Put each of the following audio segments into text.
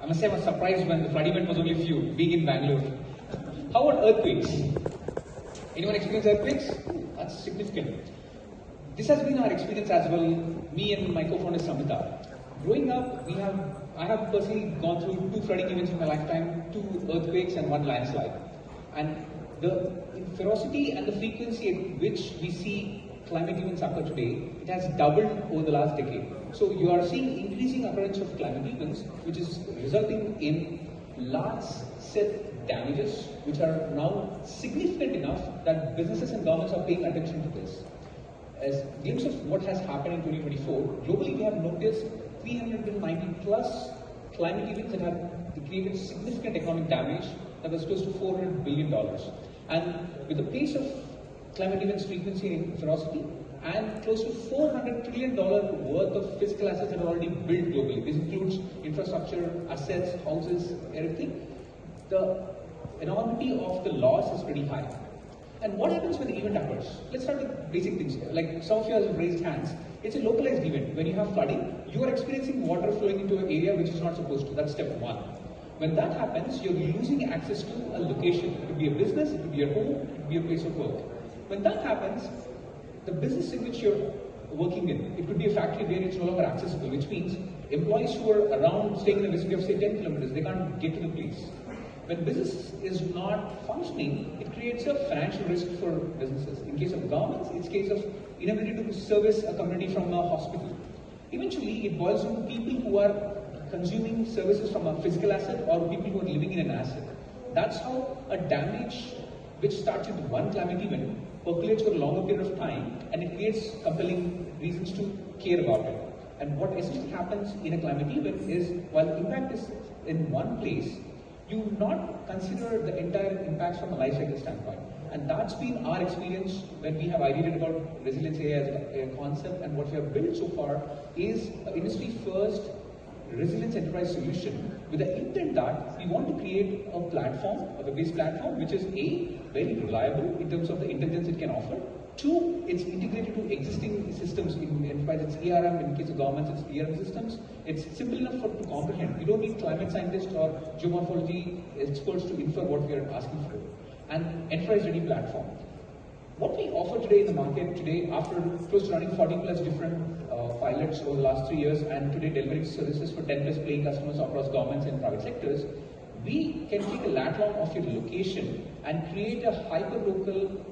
I must say I was surprised when the flood event was only a few, being in Bangalore. How about earthquakes? Anyone experience earthquakes? That's significant. This has been our experience as well, me and my co-founder Samita. Growing up, I have personally gone through 2 flooding events in my lifetime, 2 earthquakes and 1 landslide. And the ferocity and the frequency at which we see climate events occur today, it has doubled over the last decade. So you are seeing increasing occurrence of climate events, which is resulting in large set damages, which are now significant enough that businesses and governments are paying attention to this. As a glimpse of what has happened in 2024, globally we have noticed 390 plus climate events that have created significant economic damage that was close to $400 billion. And with the pace of climate events frequency and ferocity, and close to $400 trillion worth of physical assets that are already built globally. This includes infrastructure, assets, houses, everything. The enormity of the loss is pretty high. And what happens when the event occurs? Let's start with basic things. Like some of you have raised hands. It's a localized event. When you have flooding, you are experiencing water flowing into an area which is not supposed to. That's step 1. When that happens, you're losing access to a location. It could be a business, it could be a home, it could be a place of work. When that happens, the business in which you're working in, it could be a factory where it's no longer accessible, which means employees who are around staying in the vicinity of say 10 kilometers, they can't get to the place. When business is not functioning, it creates a financial risk for businesses. In case of governments, it's case of inability to service a community from a hospital. Eventually, it boils down to people who are consuming services from a physical asset or people who are living in an asset. That's how a damage which starts with 1 climate event percolates for a longer period of time, and it creates compelling reasons to care about it. And what essentially happens in a climate event is, while the impact is in one place, you not consider the entire impacts from a life cycle standpoint. And that's been our experience when we have ideated about Resilience AI as a concept, and what we have built so far is an industry-first resilience enterprise solution with the intent that we want to create a platform, a web-based platform, which is A, very reliable in terms of the intelligence it can offer. 2, it's integrated to existing systems in enterprise. It's ERM, in case of governments, it's ERM systems. It's simple enough to comprehend. You don't need climate scientists or geomorphology experts to infer what we are asking for. And enterprise-ready platform. What we offer today in the market today, after close to running 40 plus different pilots over the last 3 years, and today delivering services for 10 plus paying customers across governments and private sectors, we can take a lateral of your location and create a hyper-local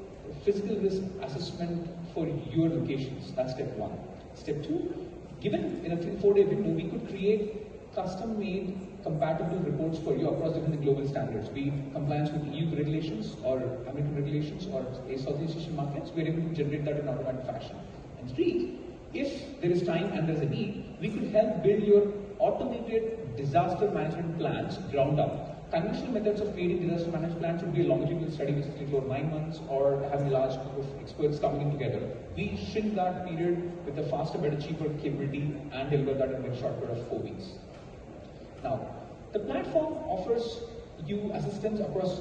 physical risk assessment for your locations. That's step 1. Step 2, given in a 3-4 day window, we could create custom-made compatible reports for you across different global standards, be it compliance with EU regulations or American regulations or Southeast Asian markets. We're able to generate that in automatic fashion. And 3, if there is time and there's a need, we could help build your automated disaster management plans ground up. Conventional methods of creating disaster management plans would be a longitudinal study which will take over 9 months, or having a large group of experts coming in together. We shrink that period with a faster, better, cheaper capability and deliver that in a short period of 4 weeks. Now, the platform offers you assistance across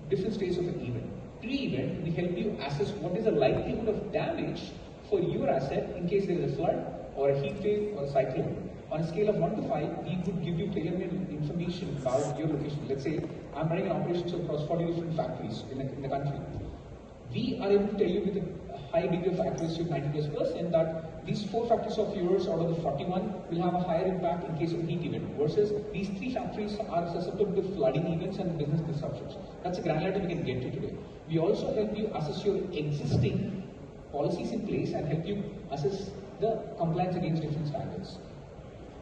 different stages of an event. Pre-event, we help you assess what is the likelihood of damage for your asset in case there is a flood or a heat wave or a cyclone. On a scale of 1 to 5, we could give you tailor-made information about your location. Let's say I'm running an operations across 40 different factories in the country. We are able to tell you with a high degree of accuracy of 90+% that these 4 factories of yours out of the 41 will have a higher impact in case of a heat event, versus these 3 factories are susceptible to flooding events and business disruptions. That's a granularity we can get to today. We also help you assess your existing policies in place and help you assess the compliance against different standards.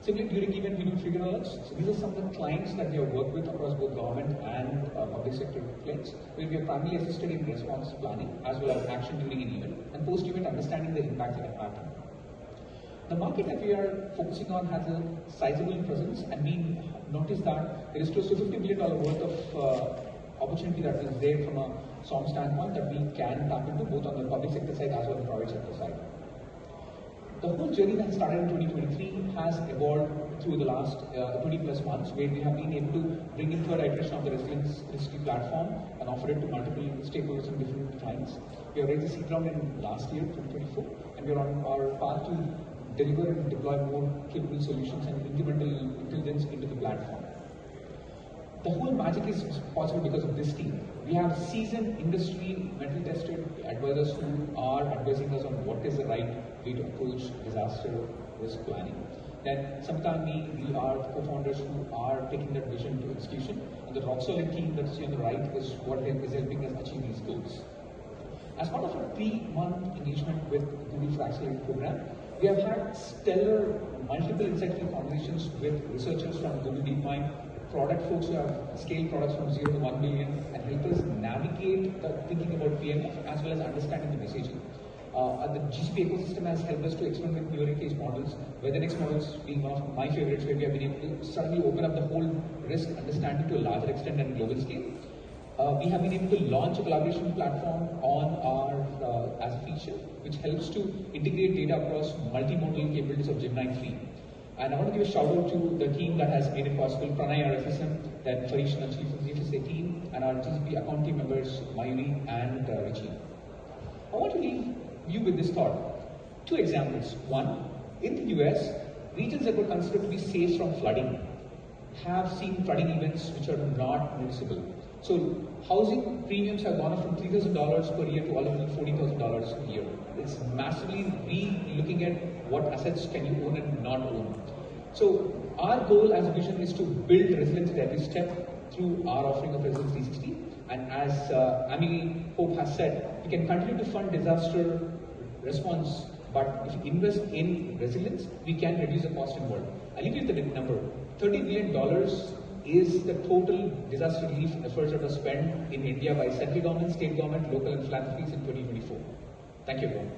Similarly, during event, we do trigger alerts. So these are some of the clients that we have worked with across both government and public sector clients, where we are primarily assisted in response planning as well as action during an event, and post-event understanding the impact that happened. The market that we are focusing on has a sizable presence, and we noticed that there is close to $50 billion worth of opportunity that is there from a SOM standpoint that we can tap into, both on the public sector side as well as the private sector side. The whole journey that started in 2023 has evolved through the last 20 plus months, where we have been able to bring in 3rd iteration of the Resilience platform and offer it to multiple stakeholders and different clients. We have raised a seed round in last year, 2024, and we are on our path to deliver and deploy more capable solutions and incremental intelligence into the platform. The whole magic is possible because of this team. We have seasoned industry metal tested advisors who are advising us on what is the right way to approach disaster risk planning. Then sometimes we are co-founders who are taking that vision to execution, and the rock solid team that you see on the right is what is helping us achieve these goals. As part of a 3-month engagement with Google for Accelerator program, we have had stellar multiple insightful conversations with researchers from Google DeepMind, product folks who have scaled products from 0 to 1 billion and help us navigate the thinking about PMF as well as understanding the messaging. The GCP ecosystem has helped us to experiment with newer case models, where the next models being one of my favorites, where we have been able to suddenly open up the whole risk understanding to a larger extent and global scale. We have been able to launch a collaboration platform on our as a feature, which helps to integrate data across multimodal capabilities of Gemini 3. And I want to give a shout out to the team that has made it possible, Pranay, our FSM, then Farish, our Chief of the FSA team, and our GCP account team members, Mayuri and Richie. I want to leave you with this thought. 2 examples. One, in the US, regions that were considered to be safe from flooding have seen flooding events which are not noticeable. So housing premiums have gone up from $3,000 per year to almost $40,000 a year. It's massively re-looking at what assets can you own and not own. So our goal as a vision is to build resilience at every step through our offering of Resilience 360. And as Amy Hope has said, we can continue to fund disaster response, but if you invest in resilience, we can reduce the cost involved. I'll leave you with the number. $30 billion is the total disaster relief efforts that are spent in India by central government, state government, local and philanthropies in 2024. Thank you, everyone.